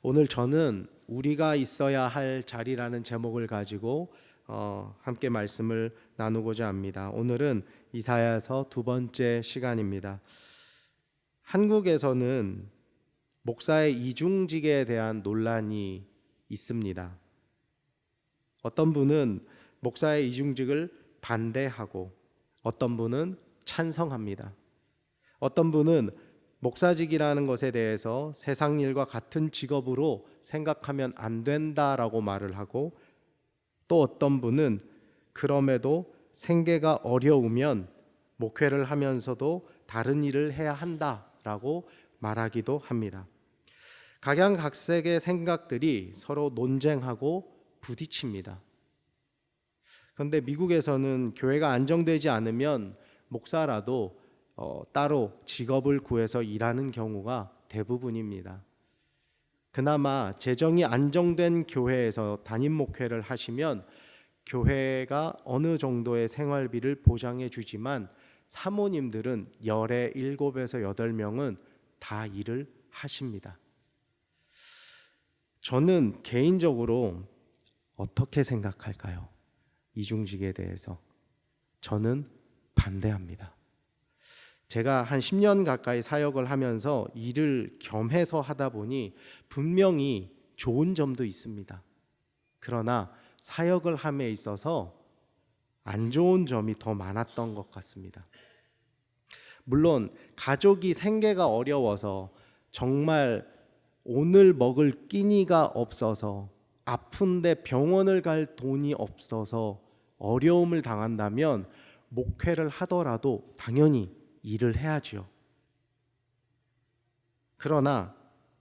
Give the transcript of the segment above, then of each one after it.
오늘 저는 우리가 있어야 할 자리라는 제목을 가지고 함께 말씀을 나누고자 합니다. 오늘은 이사야서 두 번째 시간입니다. 한국에서는 목사의 이중직에 대한 논란이 있습니다. 어떤 분은 목사의 이중직을 반대하고 어떤 분은 찬성합니다. 어떤 분은 목사직이라는 것에 대해서 세상 일과 같은 직업으로 생각하면 안 된다라고 말을 하고, 또 어떤 분은 그럼에도 생계가 어려우면 목회를 하면서도 다른 일을 해야 한다라고 말하기도 합니다. 각양각색의 생각들이 서로 논쟁하고 부딪힙니다. 그런데 미국에서는 교회가 안정되지 않으면 목사라도 따로 직업을 구해서 일하는 경우가 대부분입니다. 그나마 재정이 안정된 교회에서 담임 목회를 하시면 교회가 어느 정도의 생활비를 보장해 주지만 사모님들은 열에 7에서 8명은 다 일을 하십니다. 저는 개인적으로 어떻게 생각할까요? 이중직에 대해서 저는 반대합니다. 제가 한 10년 가까이 사역을 하면서 일을 겸해서 하다 보니 분명히 좋은 점도 있습니다. 그러나 사역을 함에 있어서 안 좋은 점이 더 많았던 것 같습니다. 물론 가족이 생계가 어려워서 정말 오늘 먹을 끼니가 없어서 아픈데 병원을 갈 돈이 없어서 어려움을 당한다면 목회를 하더라도 당연히 일을 해야지요. 그러나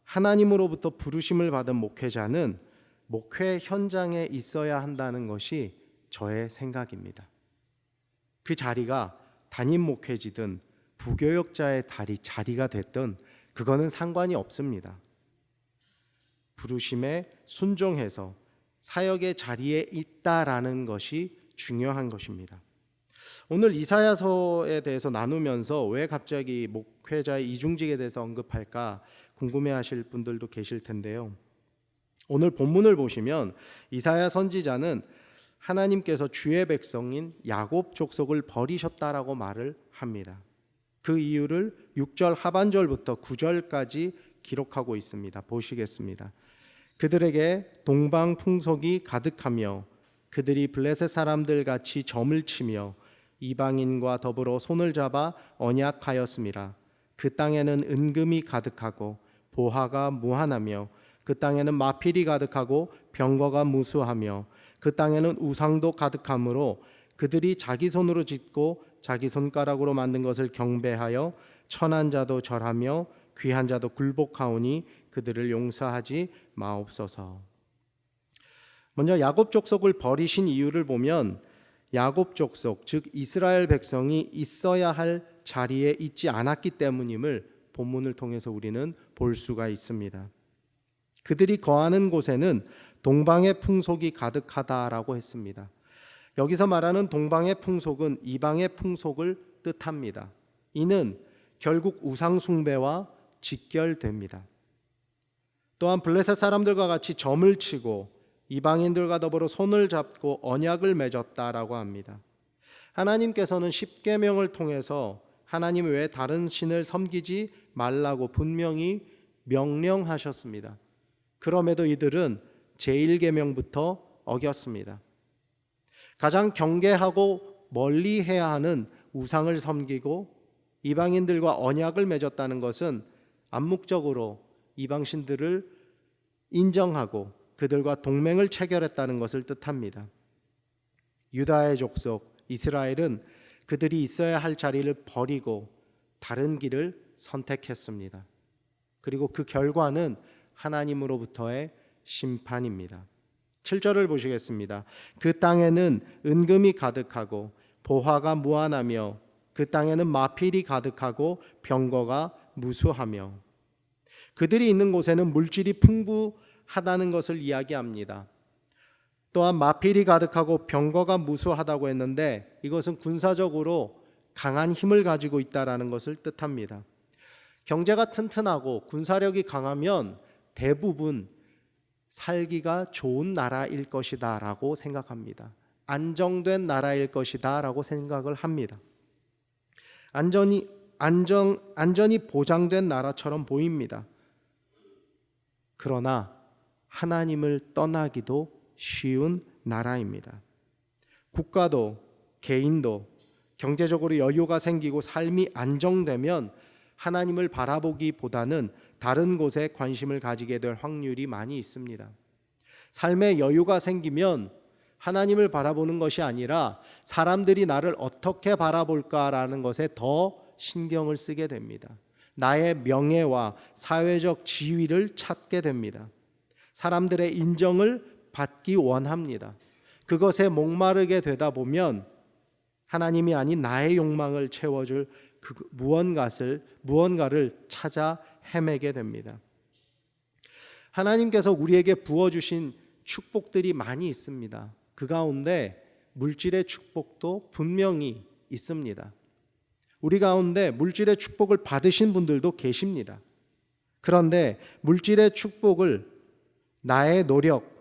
하나님으로부터 부르심을 받은 목회자는 목회 현장에 있어야 한다는 것이 저의 생각입니다. 그 자리가 담임 목회지든 부교역자의 자리가 됐든 그거는 상관이 없습니다. 부르심에 순종해서 사역의 자리에 있다라는 것이 중요한 것입니다. 오늘 이사야서에 대해서 나누면서 왜 갑자기 목회자의 이중직에 대해서 언급할까 궁금해하실 분들도 계실 텐데요. 오늘 본문을 보시면 이사야 선지자는 하나님께서 주의 백성인 야곱 족속을 버리셨다라고 말을 합니다. 그 이유를 6절 하반절부터 9절까지 기록하고 있습니다. 보시겠습니다. 그들에게 동방 풍속이 가득하며 그들이 블레셋 사람들 같이 점을 치며 이방인과 더불어 손을 잡아 언약하였음이라. 그 땅에는 은금이 가득하고 보화가 무한하며 그 땅에는 마필이 가득하고 병거가 무수하며 그 땅에는 우상도 가득하므로 그들이 자기 손으로 짓고 자기 손가락으로 만든 것을 경배하여 천한 자도 절하며 귀한 자도 굴복하오니 그들을 용서하지 마옵소서. 먼저 야곱 족속을 버리신 이유를 보면 야곱 족속, 즉 이스라엘 백성이 있어야 할 자리에 있지 않았기 때문임을 본문을 통해서 우리는 볼 수가 있습니다. 그들이 거하는 곳에는 동방의 풍속이 가득하다라고 했습니다. 여기서 말하는 동방의 풍속은 이방의 풍속을 뜻합니다. 이는 결국 우상 숭배와 직결됩니다. 또한 블레셋 사람들과 같이 점을 치고 이방인들과 더불어 손을 잡고 언약을 맺었다라고 합니다. 하나님께서는 십계명을 통해서 하나님 외에 다른 신을 섬기지 말라고 분명히 명령하셨습니다. 그럼에도 이들은 제1계명부터 어겼습니다. 가장 경계하고 멀리 해야 하는 우상을 섬기고 이방인들과 언약을 맺었다는 것은 암묵적으로 이방신들을 인정하고 그들과 동맹을 체결했다는 것을 뜻합니다. 유다의 족속 이스라엘은 그들이 있어야 할 자리를 버리고 다른 길을 선택했습니다. 그리고 그 결과는 하나님으로부터의 심판입니다. 7절을 보시겠습니다. 그 땅에는 은금이 가득하고 보화가 무한하며 그 땅에는 마필이 가득하고 병거가 무수하며. 그들이 있는 곳에는 물질이 풍부하다는 것을 이야기합니다. 또한 마필이 가득하고 병거가 무수하다고 했는데 이것은 군사적으로 강한 힘을 가지고 있다라는 것을 뜻합니다. 경제가 튼튼하고 군사력이 강하면 대부분 살기가 좋은 나라일 것이다 라고 생각합니다. 안정된 나라일 것이다 라고 생각을 합니다. 안전이 보장된 나라처럼 보입니다. 그러나 하나님을 떠나기도 쉬운 나라입니다. 국가도 개인도 경제적으로 여유가 생기고 삶이 안정되면 하나님을 바라보기보다는 다른 곳에 관심을 가지게 될 확률이 많이 있습니다. 삶에 여유가 생기면 하나님을 바라보는 것이 아니라 사람들이 나를 어떻게 바라볼까라는 것에 더 신경을 쓰게 됩니다. 나의 명예와 사회적 지위를 찾게 됩니다. 사람들의 인정을 받기 원합니다. 그것에 목마르게 되다 보면 하나님이 아닌 나의 욕망을 채워줄 무언가를 찾아 헤매게 됩니다. 하나님께서 우리에게 부어주신 축복들이 많이 있습니다. 그 가운데 물질의 축복도 분명히 있습니다. 우리 가운데 물질의 축복을 받으신 분들도 계십니다. 그런데 물질의 축복을 나의 노력,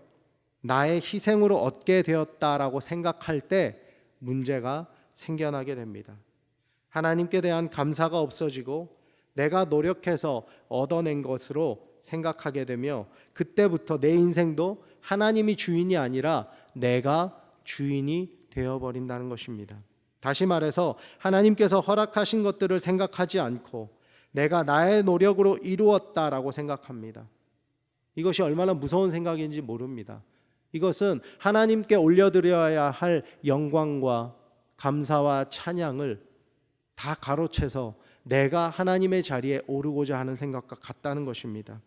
나의 희생으로 얻게 되었다라고 생각할 때 문제가 생겨나게 됩니다. 하나님께 대한 감사가 없어지고 내가 노력해서 얻어낸 것으로 생각하게 되며 그때부터 내 인생도 하나님이 주인이 아니라 내가 주인이 되어버린다는 것입니다. 다시 말해서 하나님께서 허락하신 것들을 생각하지 않고 내가 나의 노력으로 이루었다라고 생각합니다. 이것이 얼마나 무서운 생각인지 모릅니다. 이것은 하나님께 올려드려야 할 영광과 감사와 찬양을 다 가로채서 내가 하나님의 자리에 오르고자 하는 생각과 같다는 것입니다.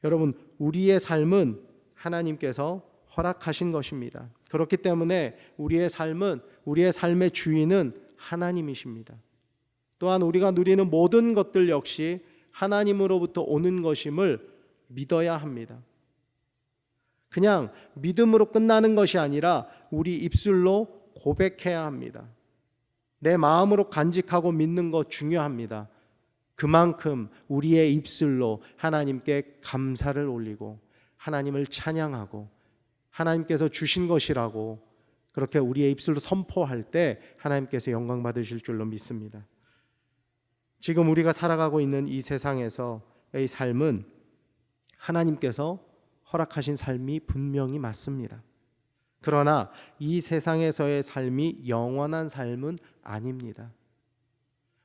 여러분, 우리의 삶은 하나님께서 허락하신 것입니다. 그렇기 때문에 우리의 삶의 주인은 하나님이십니다. 또한 우리가 누리는 모든 것들 역시 하나님으로부터 오는 것임을 믿어야 합니다. 그냥 믿음으로 끝나는 것이 아니라 우리 입술로 고백해야 합니다. 내 마음으로 간직하고 믿는 것 중요합니다. 그만큼 우리의 입술로 하나님께 감사를 올리고 하나님을 찬양하고 하나님께서 주신 것이라고 그렇게 우리의 입술로 선포할 때 하나님께서 영광 받으실 줄로 믿습니다. 지금 우리가 살아가고 있는 이 세상에서의 삶은 하나님께서 허락하신 삶이 분명히 맞습니다. 그러나 이 세상에서의 삶이 영원한 삶은 아닙니다.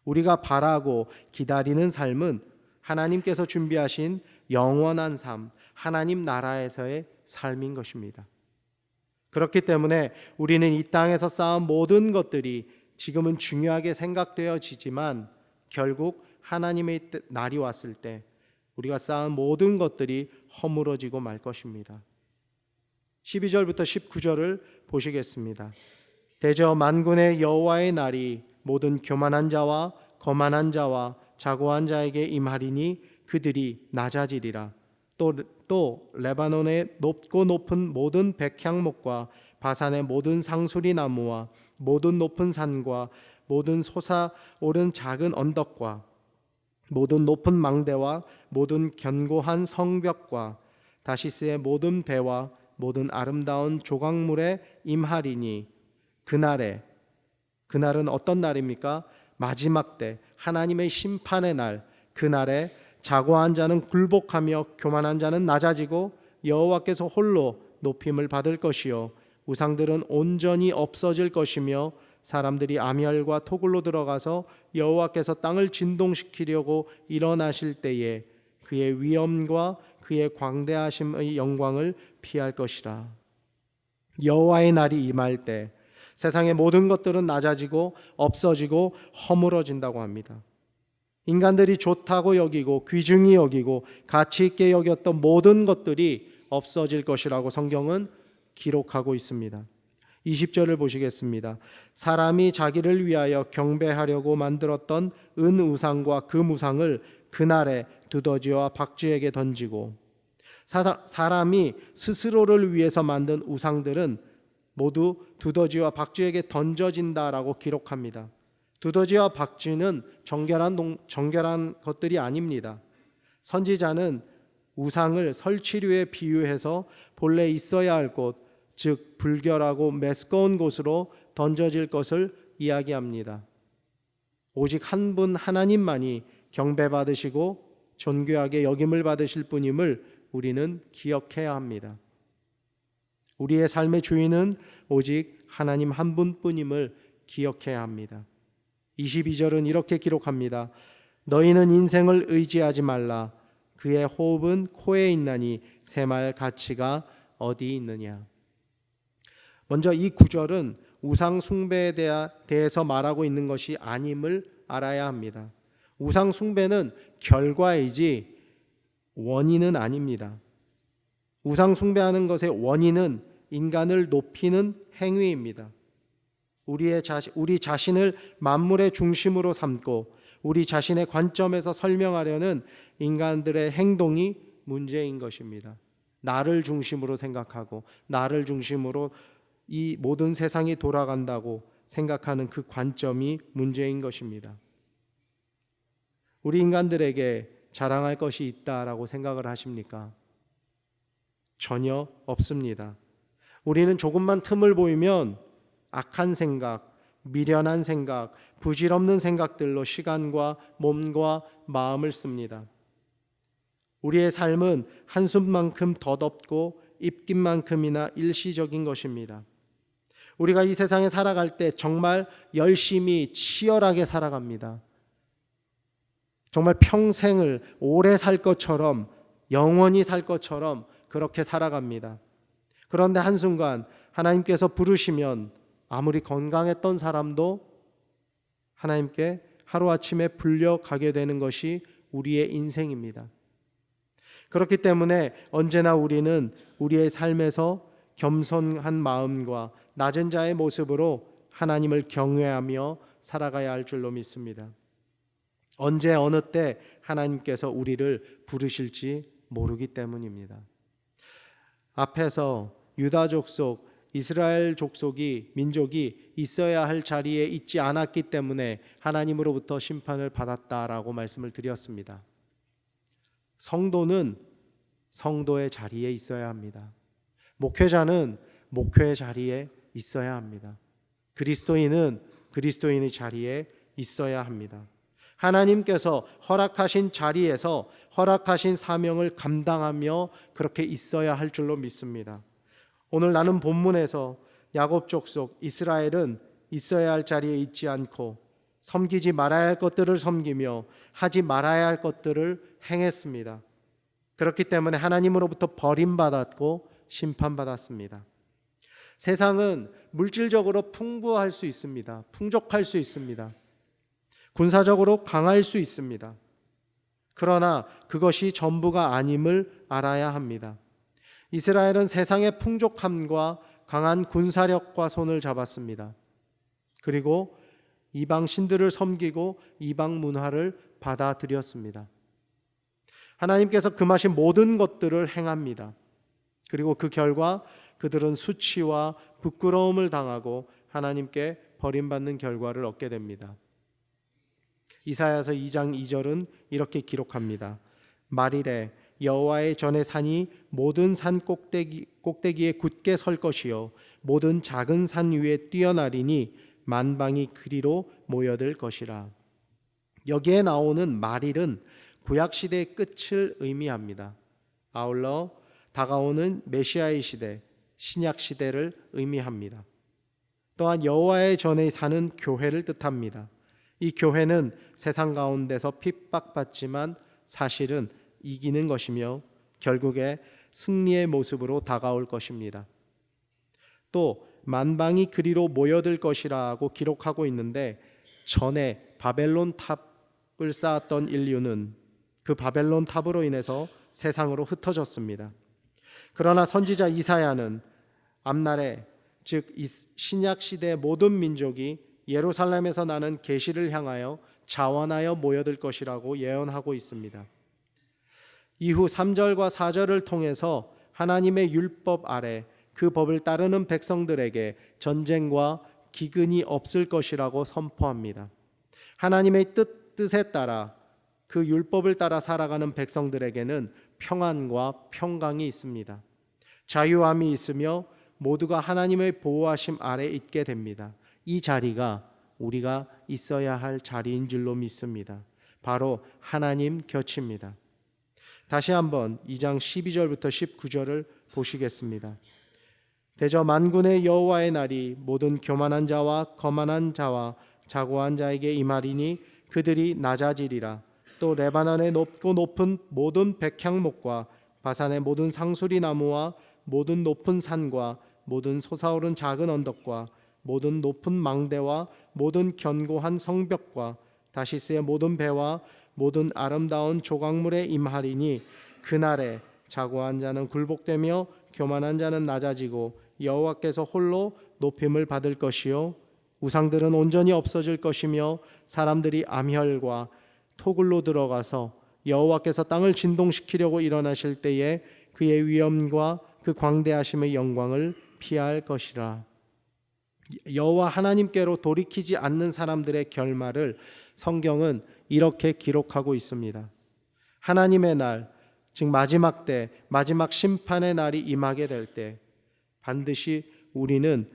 우리가 바라고 기다리는 삶은 하나님께서 준비하신 영원한 삶, 하나님 나라에서의 삶인 것입니다. 그렇기 때문에 우리는 이 땅에서 쌓은 모든 것들이 지금은 중요하게 생각되어지지만 결국 하나님의 날이 왔을 때 우리가 쌓은 모든 것들이 허물어지고 말 것입니다. 12절부터 19절을 보시겠습니다. 대저 만군의 여호와의 날이 모든 교만한 자와 거만한 자와 자고한 자에게 임하리니 그들이 낮아지리라. 또 레바논의 높고 높은 모든 백향목과 바산의 모든 상수리 나무와 모든 높은 산과 모든 솟아오른 작은 언덕과 모든 높은 망대와 모든 견고한 성벽과 다시스의 모든 배와 모든 아름다운 조각물에 임하리니 그날은 어떤 날입니까? 마지막 때 하나님의 심판의 날, 그날에 자고한 자는 굴복하며 교만한 자는 낮아지고 여호와께서 홀로 높임을 받을 것이요 우상들은 온전히 없어질 것이며 사람들이 암혈과 토굴로 들어가서 여호와께서 땅을 진동시키려고 일어나실 때에 그의 위엄과 그의 광대하심의 영광을 피할 것이라. 여호와의 날이 임할 때 세상의 모든 것들은 낮아지고 없어지고 허물어진다고 합니다. 인간들이 좋다고 여기고 귀중히 여기고 가치 있게 여겼던 모든 것들이 없어질 것이라고 성경은 기록하고 있습니다. 20절을 보시겠습니다. 사람이 자기를 위하여 경배하려고 만들었던 은 우상과 그 무상을 그날에 두더지와 박쥐에게 던지고 사람이 스스로를 위해서 만든 우상들은 모두 두더지와 박쥐에게 던져진다라고 기록합니다. 두더지와 박쥐는 정결한 것들이 아닙니다. 선지자는 우상을 설치류에 비유해서 본래 있어야 할 곳, 즉 불결하고 매스꺼운 곳으로 던져질 것을 이야기합니다. 오직 한 분 하나님만이 경배받으시고 존귀하게 여김을 받으실 분임을 우리는 기억해야 합니다. 우리의 삶의 주인은 오직 하나님 한 분뿐임을 기억해야 합니다. 22절은 이렇게 기록합니다. 너희는 인생을 의지하지 말라. 그의 호흡은 코에 있나니 새말 가치가 어디 있느냐. 먼저 이 구절은 우상 숭배에 대해서 말하고 있는 것이 아님을 알아야 합니다. 우상 숭배는 결과이지 원인은 아닙니다. 우상 숭배하는 것의 원인은 인간을 높이는 행위입니다. 우리 자신을 만물의 중심으로 삼고 우리 자신의 관점에서 설명하려는 인간들의 행동이 문제인 것입니다. 나를 중심으로 생각하고 나를 중심으로 이 모든 세상이 돌아간다고 생각하는 그 관점이 문제인 것입니다. 우리 인간들에게 자랑할 것이 있다라고 생각을 하십니까? 전혀 없습니다. 우리는 조금만 틈을 보이면 악한 생각, 미련한 생각, 부질없는 생각들로 시간과 몸과 마음을 씁니다. 우리의 삶은 한숨만큼 덧없고 입김만큼이나 일시적인 것입니다. 우리가 이 세상에 살아갈 때 정말 열심히 치열하게 살아갑니다. 정말 평생을 오래 살 것처럼, 영원히 살 것처럼 그렇게 살아갑니다. 그런데 한순간 하나님께서 부르시면 아무리 건강했던 사람도 하나님께 하루아침에 불려가게 되는 것이 우리의 인생입니다. 그렇기 때문에 언제나 우리는 우리의 삶에서 겸손한 마음과 낮은 자의 모습으로 하나님을 경외하며 살아가야 할 줄로 믿습니다. 언제 어느 때 하나님께서 우리를 부르실지 모르기 때문입니다. 앞에서 유다 족속, 이스라엘 민족이 있어야 할 자리에 있지 않았기 때문에 하나님으로부터 심판을 받았다라고 말씀을 드렸습니다. 성도는 성도의 자리에 있어야 합니다. 목회자는 목회의 자리에 있어야 합니다. 그리스도인은 그리스도인의 자리에 있어야 합니다. 하나님께서 허락하신 자리에서 허락하신 사명을 감당하며 그렇게 있어야 할 줄로 믿습니다. 오늘 나눈 본문에서 야곱 족속 이스라엘은 있어야 할 자리에 있지 않고 섬기지 말아야 할 것들을 섬기며 하지 말아야 할 것들을 행했습니다. 그렇기 때문에 하나님으로부터 버림받았고 심판받았습니다. 세상은 물질적으로 풍부할 수 있습니다. 풍족할 수 있습니다. 군사적으로 강할 수 있습니다. 그러나 그것이 전부가 아님을 알아야 합니다. 이스라엘은 세상의 풍족함과 강한 군사력과 손을 잡았습니다. 그리고 이방 신들을 섬기고 이방 문화를 받아들였습니다. 하나님께서 금하신 모든 것들을 행합니다. 그리고 그 결과 그들은 수치와 부끄러움을 당하고 하나님께 버림받는 결과를 얻게 됩니다. 이사야서 2장 2절은 이렇게 기록합니다. 말이래 여호와의 전에 산이 모든 산 꼭대기에 굳게 설 것이요 모든 작은 산 위에 뛰어나리니 만방이 그리로 모여들 것이라. 여기에 나오는 말일은 구약시대의 끝을 의미합니다. 아울러 다가오는 메시아의 시대, 신약시대를 의미합니다. 또한 여호와의 전에 사는 교회를 뜻합니다. 이 교회는 세상 가운데서 핍박받지만 사실은 이기는 것이며 결국에 승리의 모습으로 다가올 것입니다. 또 만방이 그리로 모여들 것이라고 기록하고 있는데 전에 바벨론 탑을 쌓았던 인류는 그 바벨론 탑으로 인해서 세상으로 흩어졌습니다. 그러나 선지자 이사야는 앞날에 즉 신약 시대의 모든 민족이 예루살렘에서 나는 계시를 향하여 자원하여 모여들 것이라고 예언하고 있습니다. 이후 3절과 4절을 통해서 하나님의 율법 아래 그 법을 따르는 백성들에게 전쟁과 기근이 없을 것이라고 선포합니다. 하나님의 뜻에 따라 그 율법을 따라 살아가는 백성들에게는 평안과 평강이 있습니다. 자유함이 있으며 모두가 하나님의 보호하심 아래 있게 됩니다. 이 자리가 우리가 있어야 할 자리인 줄로 믿습니다. 바로 하나님 곁입니다. 다시 한번 2장 12절부터 19절을 보시겠습니다. 대저 만군의 여호와의 날이 모든 교만한 자와 거만한 자와 자고한 자에게 임하리니 그들이 낮아지리라. 또 레바논의 높고 높은 모든 백향목과 바산의 모든 상수리 나무와 모든 높은 산과 모든 솟아오른 작은 언덕과 모든 높은 망대와 모든 견고한 성벽과 다시스의 모든 배와 모든 아름다운 조각물에 임하리니 그날에 자고한 자는 굴복되며 교만한 자는 낮아지고 여호와께서 홀로 높임을 받을 것이요 우상들은 온전히 없어질 것이며 사람들이 암혈과 토굴로 들어가서 여호와께서 땅을 진동시키려고 일어나실 때에 그의 위엄과 그 광대하심의 영광을 피할 것이라. 여호와 하나님께로 돌이키지 않는 사람들의 결말을 성경은 이렇게 기록하고 있습니다. 하나님의 날, 즉 마지막 때, 마지막 심판의 날이 임하게 될 때 반드시 우리는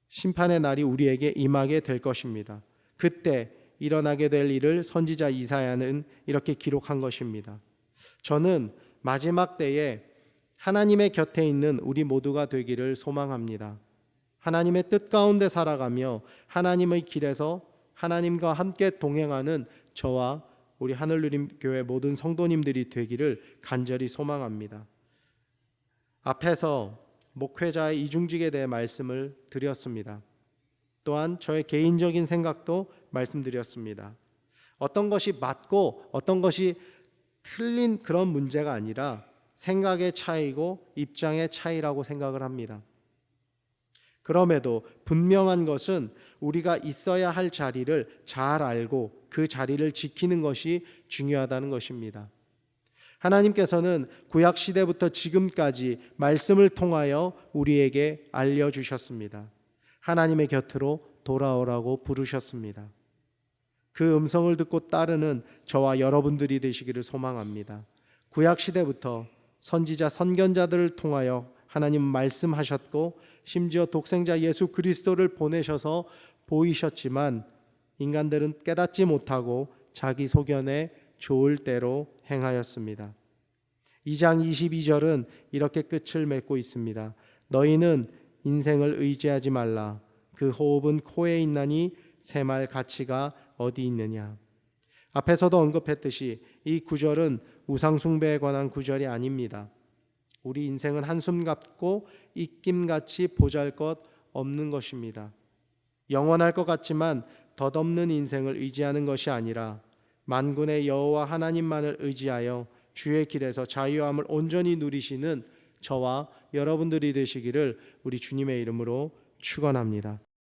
심판의 날이 우리에게 임하게 될 것입니다. 그때 일어나게 될 일을 선지자 이사야는 이렇게 기록한 것입니다. 저는 마지막 때에 하나님의 곁에 있는 우리 모두가 되기를 소망합니다. 하나님의 뜻 가운데 살아가며 하나님의 길에서 하나님과 함께 동행하는 저와 우리 하늘누림교회 모든 성도님들이 되기를 간절히 소망합니다. 앞에서 목회자의 이중직에 대해 말씀을 드렸습니다. 또한 저의 개인적인 생각도 말씀드렸습니다. 어떤 것이 맞고 어떤 것이 틀린 그런 문제가 아니라 생각의 차이고 입장의 차이라고 생각을 합니다. 그럼에도 분명한 것은 우리가 있어야 할 자리를 잘 알고 그 자리를 지키는 것이 중요하다는 것입니다. 하나님께서는 구약 시대부터 지금까지 말씀을 통하여 우리에게 알려주셨습니다. 하나님의 곁으로 돌아오라고 부르셨습니다. 그 음성을 듣고 따르는 저와 여러분들이 되시기를 소망합니다. 구약 시대부터 선지자 선견자들을 통하여 하나님 말씀하셨고 심지어 독생자 예수 그리스도를 보내셔서 보이셨지만 인간들은 깨닫지 못하고 자기 소견에 좋을 대로 행하였습니다. 2장 22절은 이렇게 끝을 맺고 있습니다. 너희는 인생을 의지하지 말라. 그 호흡은 코에 있나니 새말 가치가 어디 있느냐. 앞에서도 언급했듯이 이 구절은 우상숭배에 관한 구절이 아닙니다. 우리 인생은 한숨 같고 입김같이 보잘것 없는 것입니다. 영원할 것 같지만 덧없는 인생을 의지하는 것이 아니라 만군의 여호와 하나님만을 의지하여 주의 길에서 자유함을 온전히 누리시는 저와 여러분들이 되시기를 우리 주님의 이름으로 축원합니다.